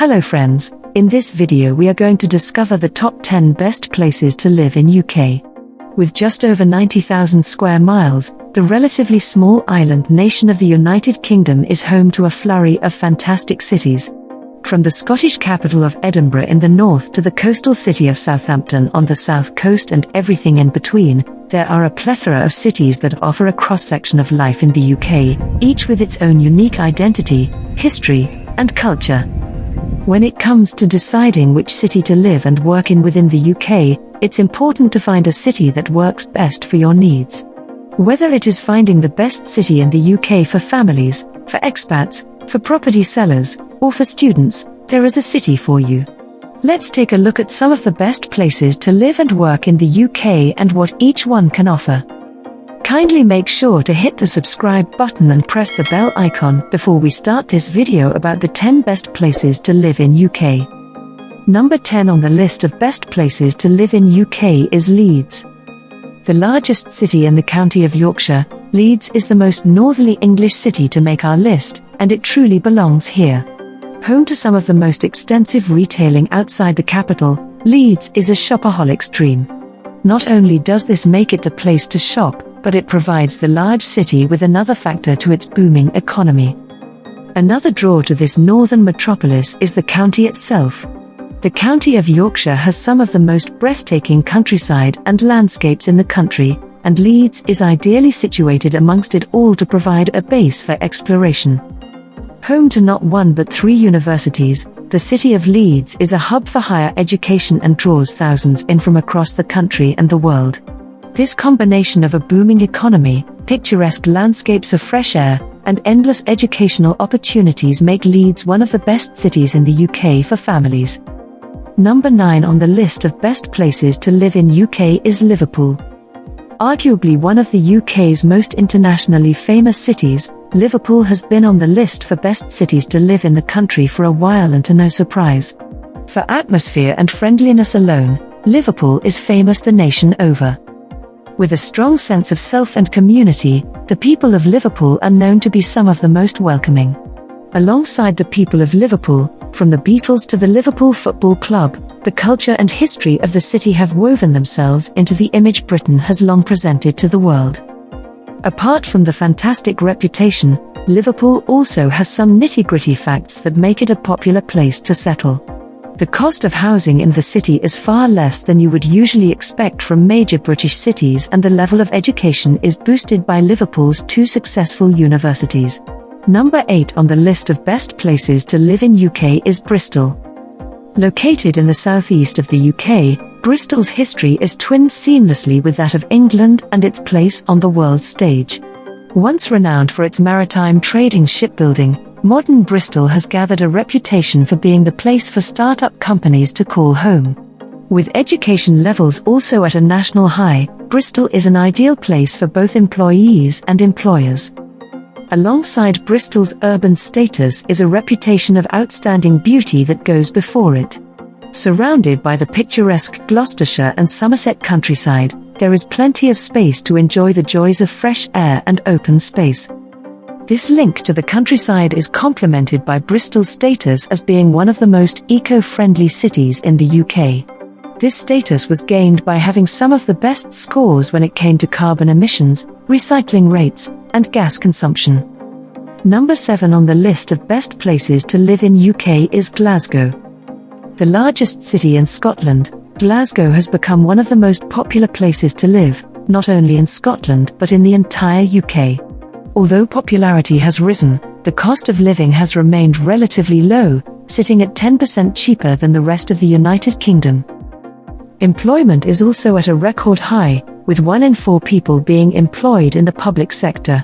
Hello friends, in this video we are going to discover the top 10 best places to live in UK. With just over 90,000 square miles, the relatively small island nation of the United Kingdom is home to a flurry of fantastic cities. From the Scottish capital of Edinburgh in the north to the coastal city of Southampton on the south coast and everything in between, there are a plethora of cities that offer a cross-section of life in the UK, each with its own unique identity, history, and culture. When it comes to deciding which city to live and work in within the UK, it's important to find a city that works best for your needs. Whether it is finding the best city in the UK for families, for expats, for property sellers, or for students, there is a city for you. Let's take a look at some of the best places to live and work in the UK and what each one can offer. Kindly make sure to hit the subscribe button and press the bell icon before we start this video about the 10 best places to live in UK. Number 10 on the list of best places to live in UK is Leeds. The largest city in the county of Yorkshire, Leeds is the most northerly English city to make our list, and it truly belongs here. Home to some of the most extensive retailing outside the capital, Leeds is a shopaholic's dream. Not only does this make it the place to shop, but it provides the large city with another factor to its booming economy. Another draw to this northern metropolis is the county itself. The county of Yorkshire has some of the most breathtaking countryside and landscapes in the country, and Leeds is ideally situated amongst it all to provide a base for exploration. Home to not one but 3 universities, the city of Leeds is a hub for higher education and draws thousands in from across the country and the world. This combination of a booming economy, picturesque landscapes of fresh air, and endless educational opportunities make Leeds one of the best cities in the UK for families. Number 9 on the list of best places to live in UK is Liverpool. Arguably one of the UK's most internationally famous cities, Liverpool has been on the list for best cities to live in the country for a while, and to no surprise. For atmosphere and friendliness alone, Liverpool is famous the nation over. With a strong sense of self and community, the people of Liverpool are known to be some of the most welcoming. Alongside the people of Liverpool, from the Beatles to the Liverpool Football Club, the culture and history of the city have woven themselves into the image Britain has long presented to the world. Apart from the fantastic reputation, Liverpool also has some nitty-gritty facts that make it a popular place to settle. The cost of housing in the city is far less than you would usually expect from major British cities, and the level of education is boosted by Liverpool's 2 successful universities. Number 8 on the list of best places to live in UK is Bristol. Located in the southeast of the UK, Bristol's history is twinned seamlessly with that of England and its place on the world stage. Once renowned for its maritime trading shipbuilding, modern Bristol has gathered a reputation for being the place for start-up companies to call home. With education levels also at a national high, Bristol is an ideal place for both employees and employers. Alongside Bristol's urban status is a reputation of outstanding beauty that goes before it. Surrounded by the picturesque Gloucestershire and Somerset countryside, there is plenty of space to enjoy the joys of fresh air and open space. This link to the countryside is complemented by Bristol's status as being one of the most eco-friendly cities in the UK. This status was gained by having some of the best scores when it came to carbon emissions, recycling rates, and gas consumption. Number 7 on the list of best places to live in UK is Glasgow. The largest city in Scotland, Glasgow has become one of the most popular places to live, not only in Scotland but in the entire UK. Although popularity has risen, the cost of living has remained relatively low, sitting at 10% cheaper than the rest of the United Kingdom. Employment is also at a record high, with 1 in 4 people being employed in the public sector.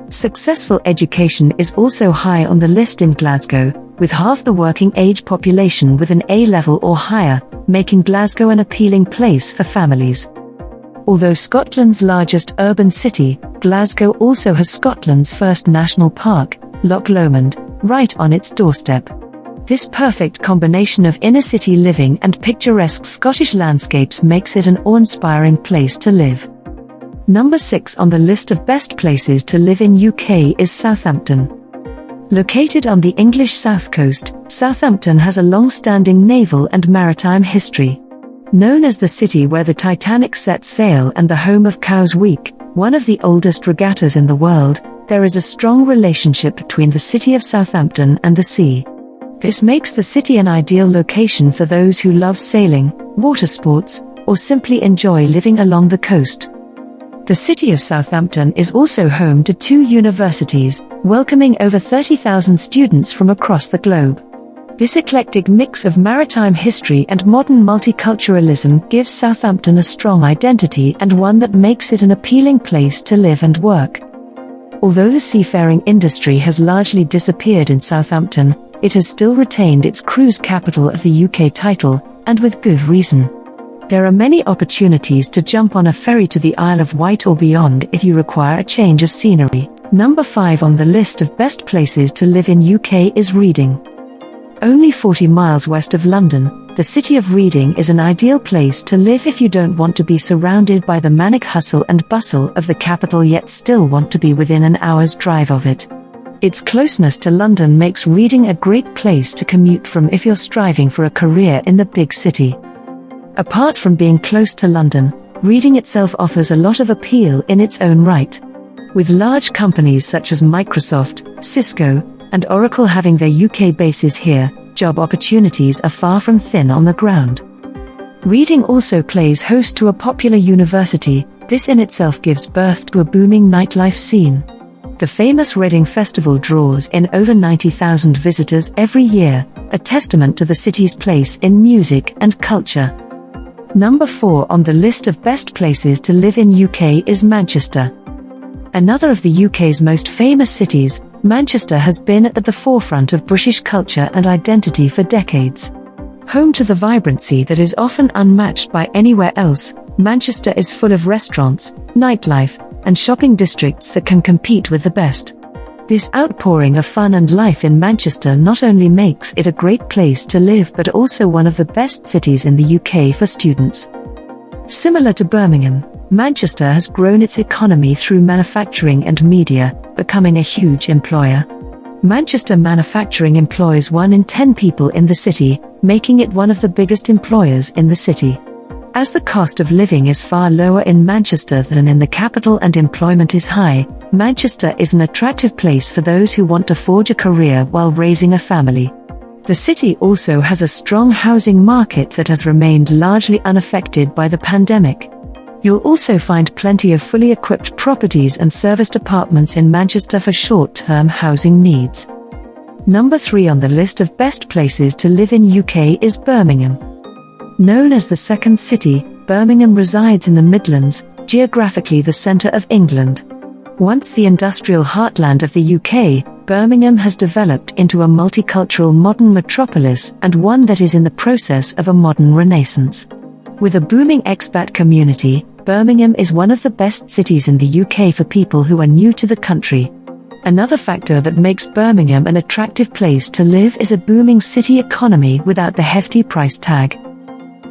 Successful education is also high on the list in Glasgow, with half the working age population with an A-level or higher, making Glasgow an appealing place for families. Although Scotland's largest urban city, Glasgow also has Scotland's first national park, Loch Lomond, right on its doorstep. This perfect combination of inner-city living and picturesque Scottish landscapes makes it an awe-inspiring place to live. Number 6 on the list of best places to live in UK is Southampton. Located on the English south coast, Southampton has a long-standing naval and maritime history. Known as the city where the Titanic set sail and the home of Cowes Week, one of the oldest regattas in the world, there is a strong relationship between the city of Southampton and the sea. This makes the city an ideal location for those who love sailing, water sports, or simply enjoy living along the coast. The city of Southampton is also home to 2 universities, welcoming over 30,000 students from across the globe. This eclectic mix of maritime history and modern multiculturalism gives Southampton a strong identity and one that makes it an appealing place to live and work. Although the seafaring industry has largely disappeared in Southampton, it has still retained its cruise capital of the UK title, and with good reason. There are many opportunities to jump on a ferry to the Isle of Wight or beyond if you require a change of scenery. Number 5 on the list of best places to live in UK is Reading. Only 40 miles west of London, the city of Reading is an ideal place to live if you don't want to be surrounded by the manic hustle and bustle of the capital yet still want to be within an hour's drive of it. Its closeness to London makes Reading a great place to commute from if you're striving for a career in the big city. Apart from being close to London, Reading itself offers a lot of appeal in its own right. With large companies such as Microsoft, Cisco, and Oracle having their UK bases here, job opportunities are far from thin on the ground. Reading also plays host to a popular university. This in itself gives birth to a booming nightlife scene. The famous Reading Festival draws in over 90,000 visitors every year, a testament to the city's place in music and culture. Number 4 on the list of best places to live in UK is Manchester. Another of the UK's most famous cities, Manchester has been at the forefront of British culture and identity for decades. Home to the vibrancy that is often unmatched by anywhere else, Manchester is full of restaurants, nightlife, and shopping districts that can compete with the best. This outpouring of fun and life in Manchester not only makes it a great place to live but also one of the best cities in the UK for students. Similar to Birmingham, Manchester has grown its economy through manufacturing and media, becoming a huge employer. Manchester manufacturing employs 1 in 10 people in the city, making it one of the biggest employers in the city. As the cost of living is far lower in Manchester than in the capital and employment is high, Manchester is an attractive place for those who want to forge a career while raising a family. The city also has a strong housing market that has remained largely unaffected by the pandemic. You'll also find plenty of fully equipped properties and serviced apartments in Manchester for short-term housing needs. Number 3 on the list of best places to live in UK is Birmingham. Known as the second city, Birmingham resides in the Midlands, geographically the centre of England. Once the industrial heartland of the UK, Birmingham has developed into a multicultural modern metropolis and one that is in the process of a modern renaissance. With a booming expat community, Birmingham is one of the best cities in the UK for people who are new to the country. Another factor that makes Birmingham an attractive place to live is a booming city economy without the hefty price tag.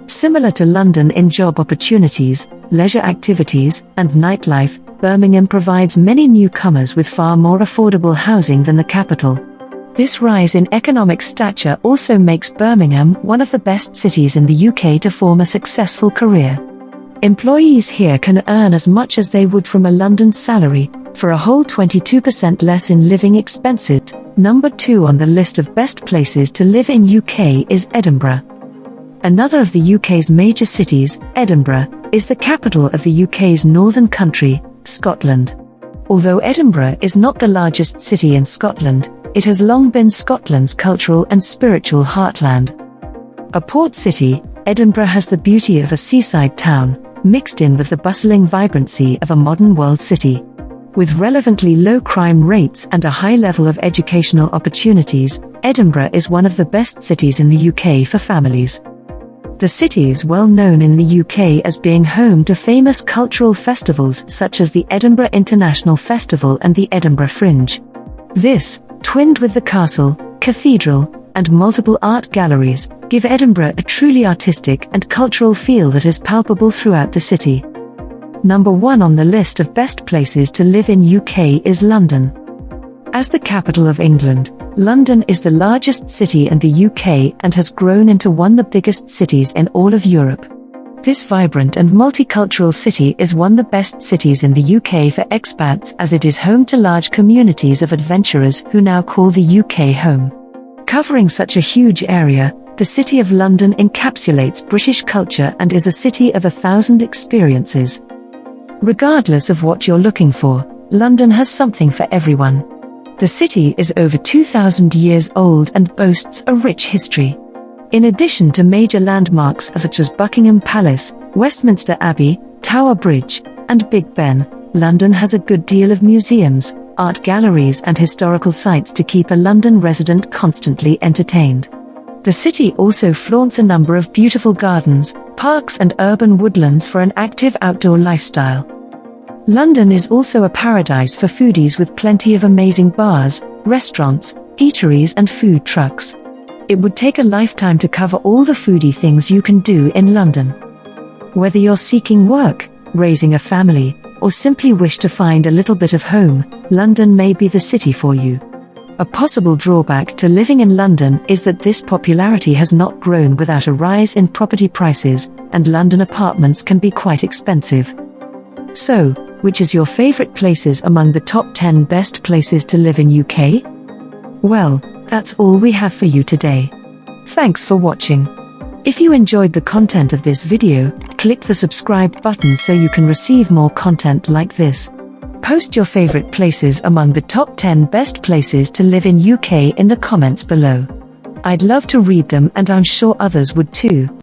Similar to London in job opportunities, leisure activities, and nightlife, Birmingham provides many newcomers with far more affordable housing than the capital. This rise in economic stature also makes Birmingham one of the best cities in the UK to form a successful career. Employees here can earn as much as they would from a London salary, for a whole 22% less in living expenses. Number 2 on the list of best places to live in UK is Edinburgh. Another of the UK's major cities, Edinburgh, is the capital of the UK's northern country, Scotland. Although Edinburgh is not the largest city in Scotland, it has long been Scotland's cultural and spiritual heartland. A port city, Edinburgh has the beauty of a seaside town, mixed in with the bustling vibrancy of a modern world city. With relevantly low crime rates and a high level of educational opportunities, Edinburgh is one of the best cities in the UK for families. The city is well known in the UK as being home to famous cultural festivals such as the Edinburgh International Festival and the Edinburgh Fringe. This, twinned with the castle, cathedral, and multiple art galleries, give Edinburgh a truly artistic and cultural feel that is palpable throughout the city. Number 1 on the list of best places to live in UK is London. As the capital of England, London is the largest city in the UK and has grown into one of the biggest cities in all of Europe. This vibrant and multicultural city is one of the best cities in the UK for expats, as it is home to large communities of adventurers who now call the UK home. Covering such a huge area, the City of London encapsulates British culture and is a city of 1,000 experiences. Regardless of what you're looking for, London has something for everyone. The city is over 2,000 years old and boasts a rich history. In addition to major landmarks such as Buckingham Palace, Westminster Abbey, Tower Bridge, and Big Ben, London has a good deal of museums, art galleries and historical sites to keep a London resident constantly entertained. The city also flaunts a number of beautiful gardens, parks and urban woodlands for an active outdoor lifestyle. London is also a paradise for foodies with plenty of amazing bars, restaurants, eateries and food trucks. It would take a lifetime to cover all the foodie things you can do in London. Whether you're seeking work, raising a family, or simply wish to find a little bit of home, London may be the city for you. A possible drawback to living in London is that this popularity has not grown without a rise in property prices, and London apartments can be quite expensive. So, which is your favorite places among the top 10 best places to live in UK? Well, that's all we have for you today. Thanks for watching. If you enjoyed the content of this video, click the subscribe button so you can receive more content like this. Post your favorite places among the top 10 best places to live in UK in the comments below. I'd love to read them and I'm sure others would too.